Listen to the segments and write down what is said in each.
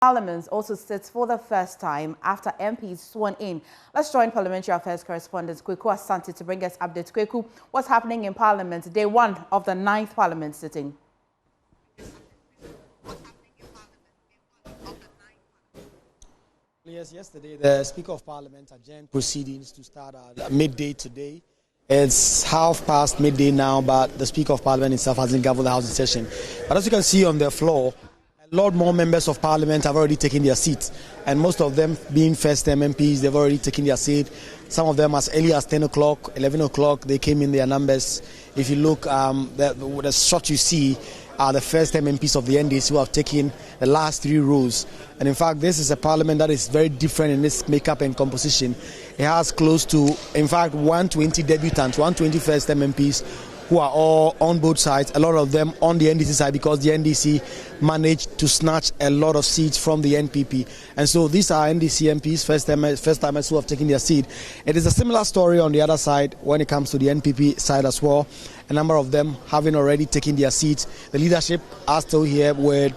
Parliament also sits for the first time after MPs sworn in. Let's join Parliamentary Affairs correspondent Kweku Asante to bring us updates. Kweku, what's happening in Parliament, day one of the 9th Parliament sitting? Yes, yesterday the Speaker of Parliament adjourned proceedings to start at midday today. It's half past midday now, but the Speaker of Parliament himself hasn't gaveled the House in session. But as you can see on the floor, a lot more members of Parliament have already taken their seats, and most of them being first-time MPs, they've already taken their seat. Some of them as early as 10 o'clock, 11 o'clock, they came in their numbers. If you look, the shot you see are the first-time MPs of the NDC who have taken the last 3 rows. And in fact, this is a parliament that is very different in its makeup and composition. It has close to, in fact, 120 debutants, 120 first-time MPs who are all on both sides, a lot of them on the NDC side because the NDC managed to snatch a lot of seats from the NPP. And so these are NDC MPs, first-timers who have taken their seat. It is a similar story on the other side when it comes to the NPP side as well. A number of them having already taken their seats. The leadership are still here with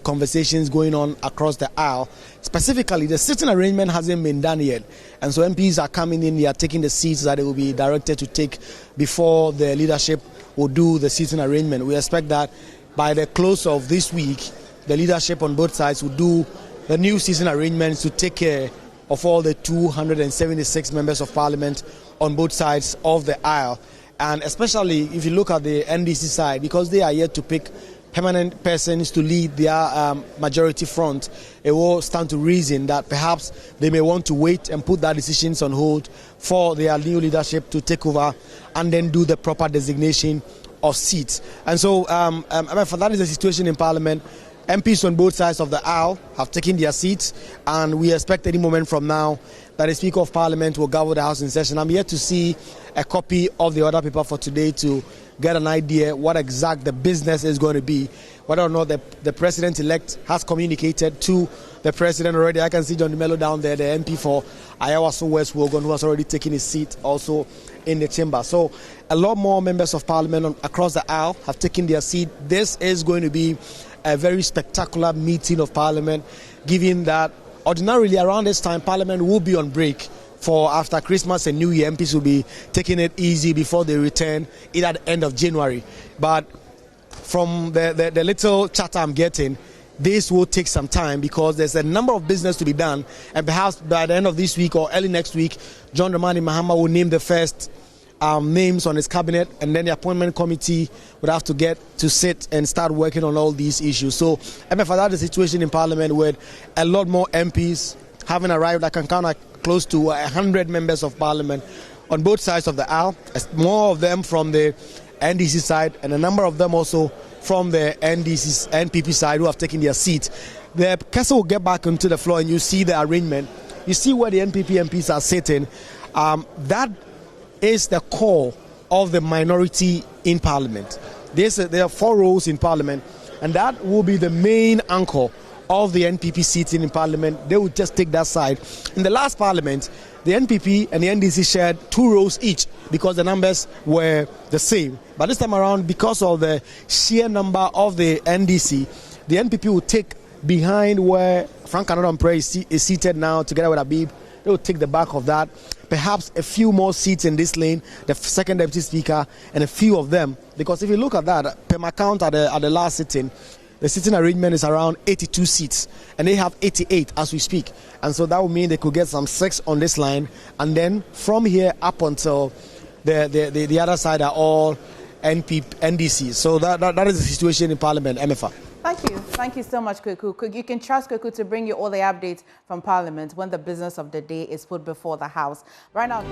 conversations going on across the aisle. Specifically, the sitting arrangement hasn't been done yet. And so MPs are coming in, they are taking the seats that they will be directed to take before the leadership will do the sitting arrangement. We expect that by the close of this week, the leadership on both sides will do the new seating arrangements to take care of all the 276 members of parliament on both sides of the aisle. And especially if you look at the NDC side, because they are yet to pick permanent persons to lead their majority front, it will stand to reason that perhaps they may want to wait and put their decisions on hold for their new leadership to take over and then do the proper designation of seats. And so for that is the situation in Parliament. MPs on both sides of the aisle have taken their seats, and we expect any moment from now that the Speaker of Parliament will gavel the House in session. I'm yet to see a copy of the order paper for today to get an idea what exact the business is going to be, whether or not the President-elect has communicated to the President already. I can see John Mello down there, the MP for Ayawaso West Wogan, who has already taken his seat also in the chamber. So a lot more members of Parliament across the aisle have taken their seat. This is going to be a very spectacular meeting of Parliament, given that ordinarily around this time Parliament will be on break for after Christmas and New Year. MPs will be taking it easy before they return either at the end of January. But from the little chatter I'm getting, this will take some time because there's a number of business to be done, and perhaps by the end of this week or early next week, John Dramani Mahama will name the first names on his cabinet, and then the appointment committee would have to get to sit and start working on all these issues. So for that is the situation in Parliament with a lot more MPs having arrived. I can count close to 100 members of Parliament on both sides of the aisle, more of them from the NDC side and a number of them also from the NPP side who have taken their seat. The Kesa will get back onto the floor and you see the arrangement. You see where the NPP MPs are sitting. That is the core of the minority in Parliament. There are 4 rows in Parliament, and that will be the main anchor of the NPP sitting in Parliament. They will just take that side. In the last Parliament, the NPP and the NDC shared 2 rows each because the numbers were the same. But this time around, because of the sheer number of the NDC, the NPP will take behind where Frank Anodompre is seated now together with Habib. They will take the back of that. Perhaps a few more seats in this lane, the second deputy speaker, and a few of them. Because if you look at that, per my count at the last sitting, the sitting arrangement is around 82 seats, and they have 88 as we speak. And so that would mean they could get some 6 on this line, and then from here up until the other side are all NDC. So that is the situation in Parliament, MFA. Thank you. Thank you so much, Kweku. You can trust Kweku to bring you all the updates from Parliament when the business of the day is put before the House. Right now.